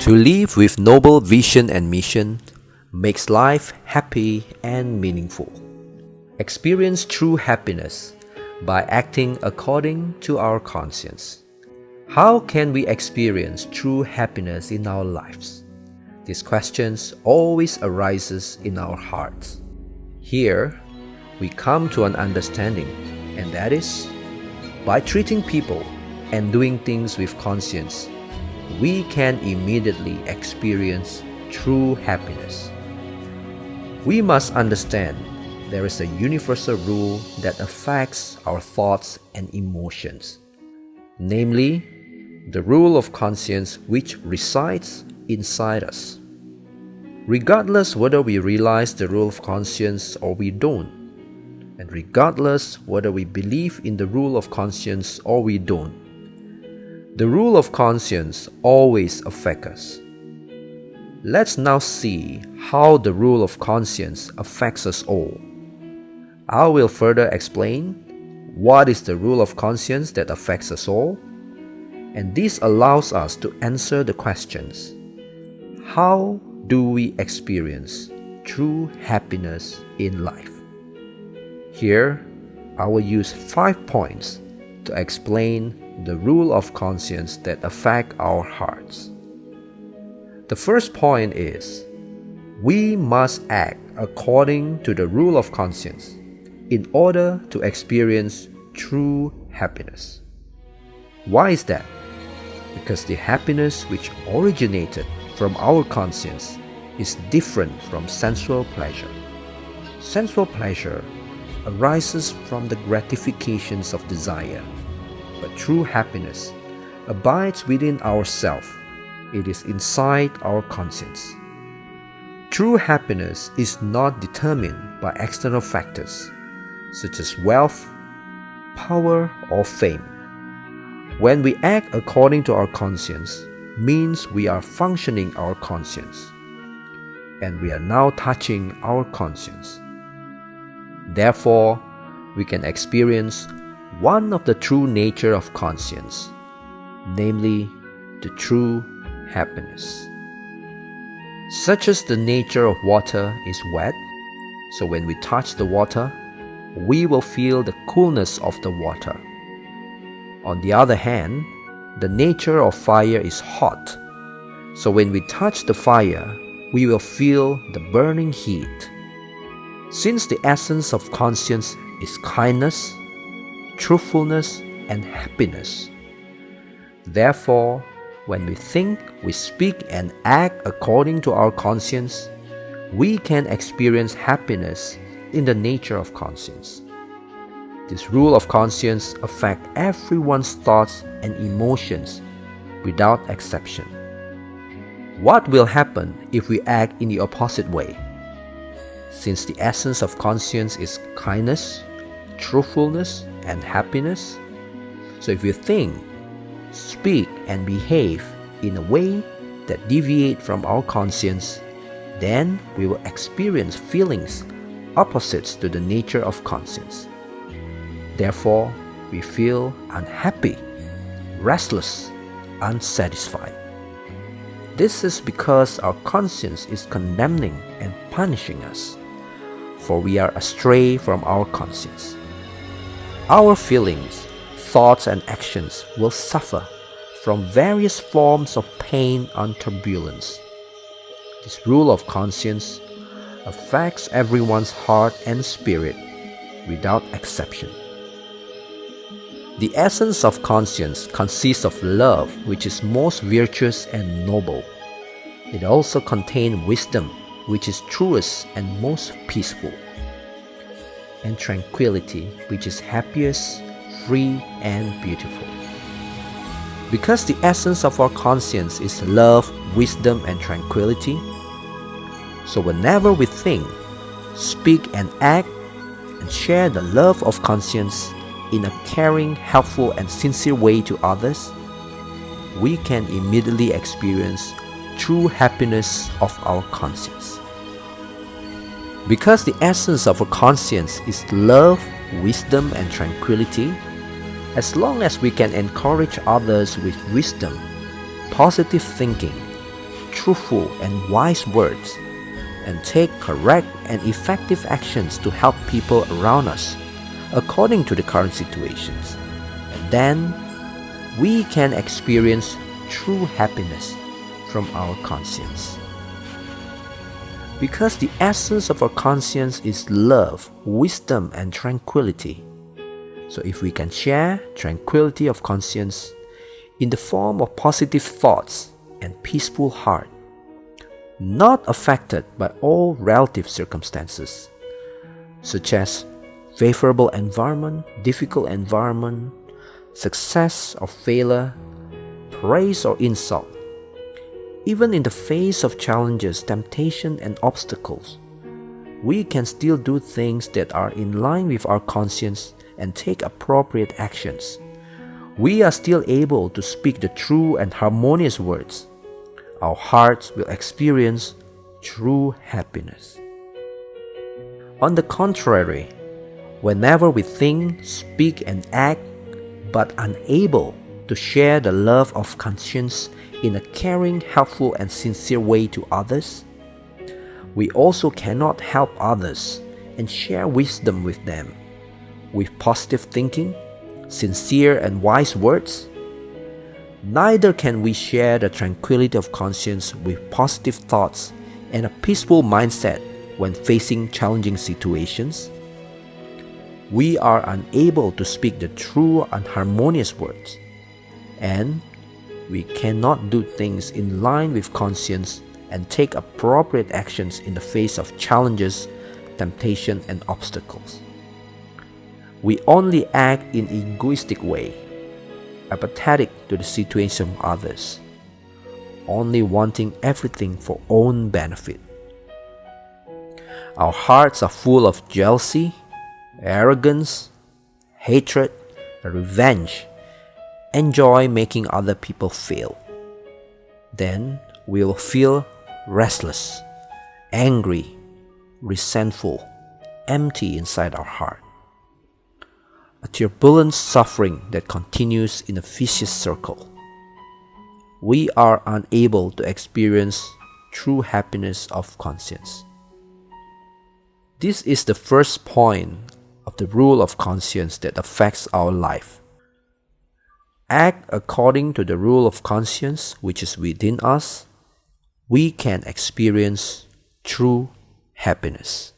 To live with noble vision and mission makes life happy and meaningful. Experience true happiness by acting according to our conscience. How can we experience true happiness in our lives? These questions always arises in our hearts. Here, we come to an understanding, and that is, by treating people and doing things with conscience, we can immediately experience true happiness. We must understand there is a universal rule that affects our thoughts and emotions, namely, the rule of conscience which resides inside us. Regardless whether we realize the rule of conscience or we don't, and regardless whether we believe in the rule of conscience or we don't, the rule of conscience always affects us. Let's now see how the rule of conscience affects us all. I will further explain what is the rule of conscience that affects us all, and this allows us to answer the questions: how do we experience true happiness in life? Here, I will use 5 points to explain the rule of conscience that affect our hearts. The first point is, we must act according to the rule of conscience in order to experience true happiness. Why is that? Because the happiness which originated from our conscience is different from sensual pleasure. Sensual pleasure arises from the gratifications of desire, but true happiness abides within ourselves. It is inside our conscience. True happiness is not determined by external factors, such as wealth, power, or fame. When we act according to our conscience, means we are functioning our conscience, and we are now touching our conscience. Therefore, we can experience one of the true nature of conscience, namely the true happiness. Such as the nature of water is wet, so when we touch the water, we will feel the coolness of the water. On the other hand, the nature of fire is hot, so when we touch the fire, we will feel the burning heat. Since the essence of conscience is kindness, truthfulness, and happiness, therefore, when we think, we speak, and act according to our conscience, we can experience happiness in the nature of conscience. This rule of conscience affects everyone's thoughts and emotions without exception. What will happen if we act in the opposite way? Since the essence of conscience is kindness, truthfulness, and happiness, so if you think, speak, and behave in a way that deviate from our conscience, then we will experience feelings opposites to the nature of conscience. Therefore, we feel unhappy, restless, unsatisfied. This is because our conscience is condemning and punishing us, for we are astray from our conscience. Our feelings, thoughts, and actions will suffer from various forms of pain and turbulence. This rule of conscience affects everyone's heart and spirit without exception. The essence of conscience consists of love, which is most virtuous and noble. It also contains wisdom, which is truest and most peaceful, and tranquility, which is happiest, free, and beautiful. Because the essence of our conscience is love, wisdom, and tranquility, so whenever we think, speak, and act, and share the love of conscience in a caring, helpful, and sincere way to others, we can immediately experience true happiness of our conscience. Because the essence of a conscience is love, wisdom, and tranquility, as long as we can encourage others with wisdom, positive thinking, truthful and wise words, and take correct and effective actions to help people around us according to the current situations. And then we can experience true happiness from our conscience. Because the essence of our conscience is love, wisdom, and tranquility. So if we can share tranquility of conscience in the form of positive thoughts and peaceful heart, not affected by all relative circumstances, such as favorable environment, difficult environment, success or failure, praise or insult. Even in the face of challenges, temptation, and obstacles, we can still do things that are in line with our conscience and take appropriate actions. We are still able to speak the true and harmonious words. Our hearts will experience true happiness. On the contrary, whenever we think, speak, and act, but unable to share the love of conscience in a caring, helpful, and sincere way to others, we also cannot help others and share wisdom with them. With positive thinking, sincere and wise words, neither can we share the tranquility of conscience with positive thoughts and a peaceful mindset when facing challenging situations. We are unable to speak the true and harmonious words, and we cannot do things in line with conscience and take appropriate actions in the face of challenges, temptation, and obstacles. We only act in an egoistic way, apathetic to the situation of others, only wanting everything for own benefit. Our hearts are full of jealousy, arrogance, hatred, revenge, enjoy making other people fail. Then we will feel restless, angry, resentful, empty inside our heart. A turbulent suffering that continues in a vicious circle. We are unable to experience true happiness of conscience. This is the first point of the rule of conscience that affects our life. Act according to the rule of conscience which is within us, we can experience true happiness.